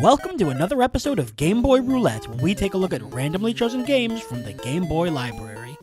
Welcome to another episode of Game Boy Roulette, where we take a look at randomly chosen games from the Game Boy library.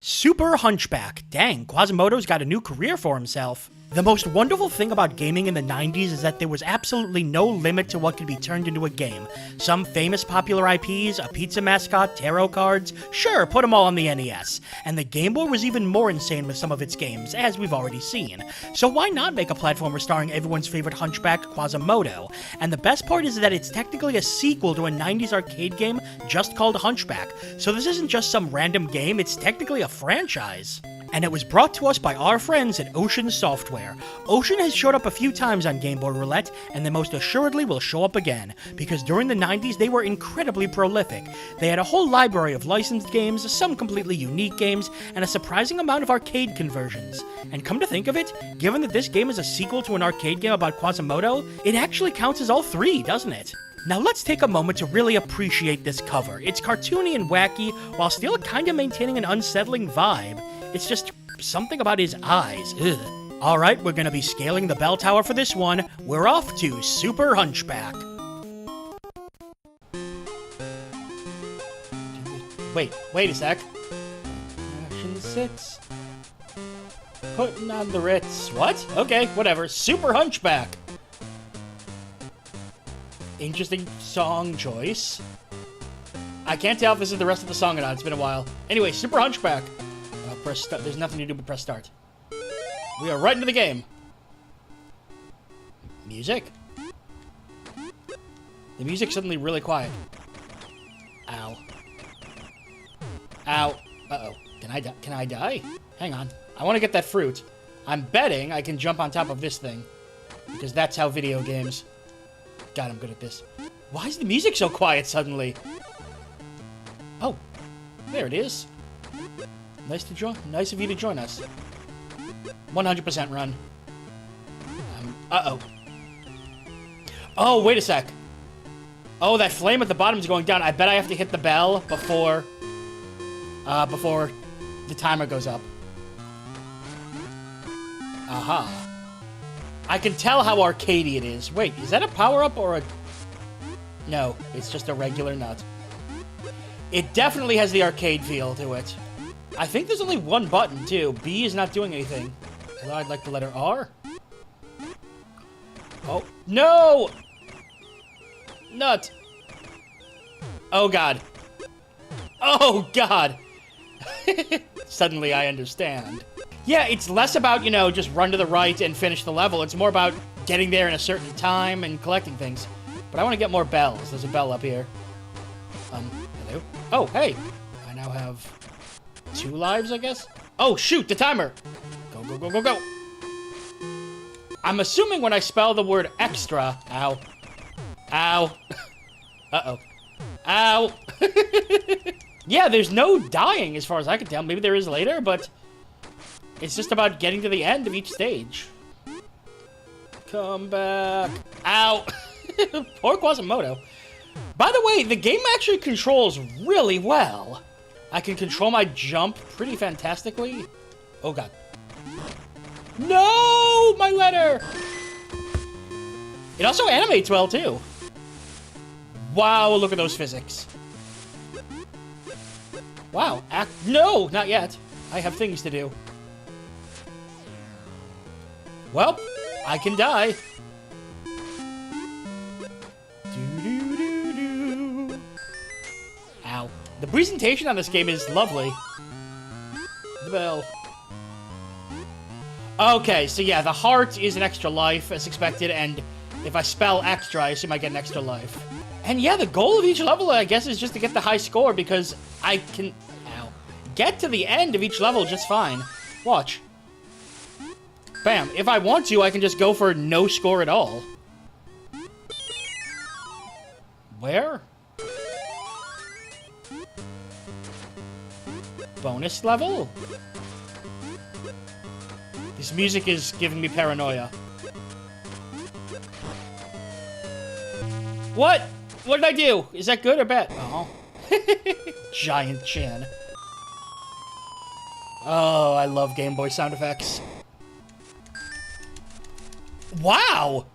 Super Hunchback. Dang, Quasimodo's got a new career for himself. The most wonderful thing about gaming in the 90s is that there was absolutely no limit to what could be turned into a game. Some famous popular IPs, a pizza mascot, tarot cards, sure, put them all on the NES. And the Game Boy was even more insane with some of its games, as we've already seen. So why not make a platformer starring everyone's favorite hunchback, Quasimodo? And the best part is that it's technically a sequel to a 90s arcade game just called Hunchback. So this isn't just some random game, it's technically a franchise. And it was brought to us by our friends at Ocean Software. Ocean has showed up a few times on Game Boy Roulette, and they most assuredly will show up again, because during the 90s they were incredibly prolific. They had a whole library of licensed games, some completely unique games, and a surprising amount of arcade conversions. And come to think of it, given that this game is a sequel to an arcade game about Quasimodo, it actually counts as all three, doesn't it? Now let's take a moment to really appreciate this cover. It's cartoony and wacky, while still kinda maintaining an unsettling vibe. It's just something about his eyes. Ugh. Alright, we're gonna be scaling the bell tower for this one. We're off to Super Hunchback. Wait a sec. Action 6. Putting on the Ritz. What? Okay, whatever. Super Hunchback. Interesting song choice. I can't tell if this is the rest of the song or not. It's been a while. Anyway, Super Hunchback. Press start. There's nothing to do but press start. We are right into the game. Music. The music's suddenly really quiet. Ow. Ow. Uh-oh. Can I die? Hang on. I want to get that fruit. I'm betting I can jump on top of this thing. Because that's how video games... God, I'm good at this. Why is the music so quiet suddenly? Oh. There it is. Nice of you to join us. 100% run. Uh-oh. Oh, wait a sec. Oh, that flame at the bottom is going down. I bet I have to hit the bell before the timer goes up. Aha. I can tell how arcadey it is. Wait, is that a power-up or a... No, it's just a regular nut. It definitely has the arcade feel to it. I think there's only one button, too. B is not doing anything. Although I'd like the letter R. Oh, no! Nut. Oh, God. Oh, God. Suddenly I understand. Yeah, it's less about, you know, just run to the right and finish the level. It's more about getting there in a certain time and collecting things. But I want to get more bells. There's a bell up here. Hello? Oh, hey. I now have... 2 lives, I guess? Oh, shoot, the timer! Go, go, go, go, go! I'm assuming when I spell the word extra... Ow. Ow. Uh-oh. Ow! Yeah, there's no dying as far as I can tell. Maybe there is later, but... It's just about getting to the end of each stage. Come back. Ow! Poor Quasimodo. By the way, the game actually controls really well. I can control my jump pretty fantastically. Oh, God. No! My letter! It also animates well, too. Wow, look at those physics. Wow. No, not yet. I have things to do. Well, I can die. Ow. The presentation on this game is lovely. The bell. Okay, so yeah, the heart is an extra life, as expected, and if I spell extra, I assume I get an extra life. And yeah, the goal of each level, I guess, is just to get the high score, because I can... Ow. Get to the end of each level just fine. Watch. Bam. If I want to, I can just go for no score at all. Where? Bonus level? This music is giving me paranoia. What? What did I do? Is that good or bad? Oh. Giant chin. Oh, I love Game Boy sound effects. Wow!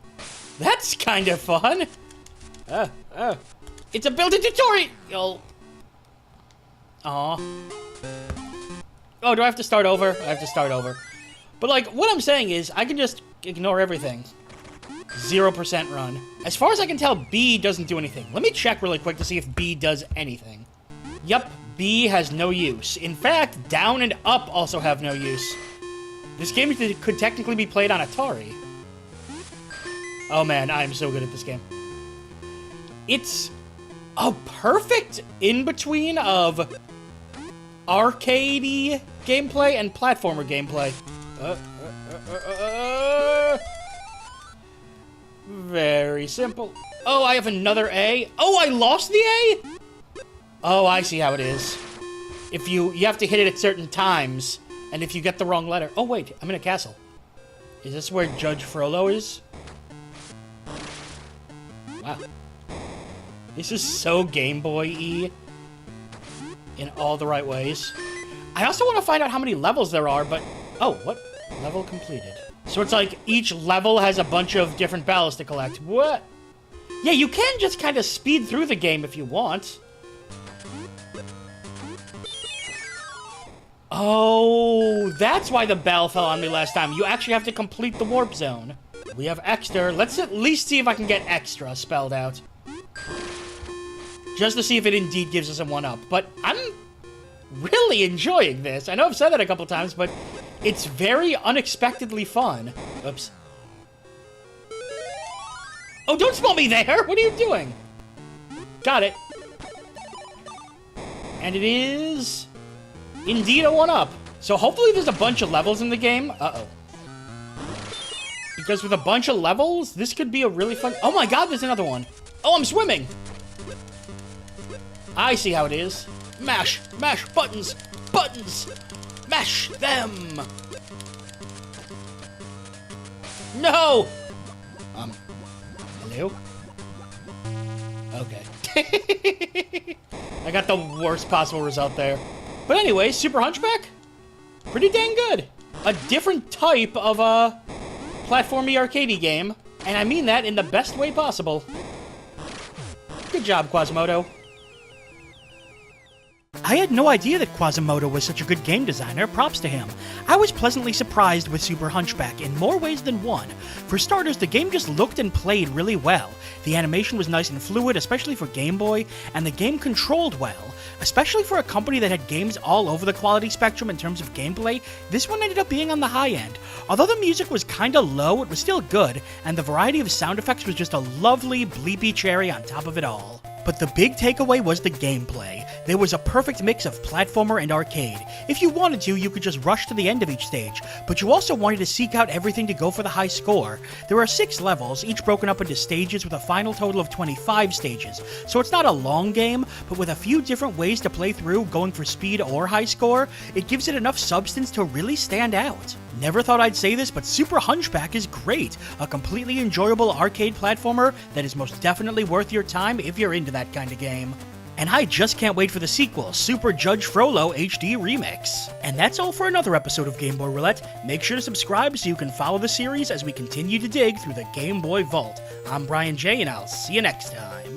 That's kind of fun. It's a built-in tutorial. Aw. Oh, do I have to start over? I have to start over. But, like, what I'm saying is, I can just ignore everything. 0% run. As far as I can tell, B doesn't do anything. Let me check really quick to see if B does anything. Yup, B has no use. In fact, down and up also have no use. This game could technically be played on Atari. Oh man, I am so good at this game. It's a perfect in-between of arcadey gameplay and platformer gameplay. Very simple. Oh, I have another A. Oh, I lost the A? Oh, I see how it is. If you have to hit it at certain times, and if you get the wrong letter... Oh, wait, I'm in a castle. Is this where Judge Frollo is? Wow. This is so Game Boy-y in all the right ways. I also want to find out how many levels there are, but... Oh, what? Level completed. So it's like each level has a bunch of different bells to collect. What? Yeah, you can just kind of speed through the game if you want. Oh, that's why the bell fell on me last time. You actually have to complete the warp zone. We have extra. Let's at least see if I can get extra spelled out. Just to see if it indeed gives us a 1-up. But I'm really enjoying this. I know I've said that a couple times, but it's very unexpectedly fun. Oops. Oh, don't spell me there! What are you doing? Got it. And it is... indeed a 1-up. So hopefully there's a bunch of levels in the game. Uh-oh. Because with a bunch of levels, this could be a really fun... Oh my god, there's another one. Oh, I'm swimming! I see how it is. Mash! Mash! Buttons! Buttons! Mash them! No! Hello? Okay. I got the worst possible result there. But anyway, Super Hunchback? Pretty dang good. A different type of a platformy arcadey game. And I mean that in the best way possible. Good job, Quasimodo. I had no idea that Quasimodo was such a good game designer. Props to him. I was pleasantly surprised with Super Hunchback in more ways than one. For starters, the game just looked and played really well. The animation was nice and fluid, especially for Game Boy, and the game controlled well. Especially for a company that had games all over the quality spectrum in terms of gameplay, this one ended up being on the high end. Although the music was kinda low, it was still good, and the variety of sound effects was just a lovely bleepy cherry on top of it all. But the big takeaway was the gameplay. There was a perfect mix of platformer and arcade. If you wanted to, you could just rush to the end of each stage, but you also wanted to seek out everything to go for the high score. There are 6 levels, each broken up into stages with a final total of 25 stages, so it's not a long game, but with a few different ways to play through, going for speed or high score, it gives it enough substance to really stand out. Never thought I'd say this, but Super Hunchback is great. A completely enjoyable arcade platformer that is most definitely worth your time if you're into that kind of game. And I just can't wait for the sequel, Super Judge Frollo HD Remix. And that's all for another episode of Game Boy Roulette. Make sure to subscribe so you can follow the series as we continue to dig through the Game Boy Vault. I'm Brian J, and I'll see you next time.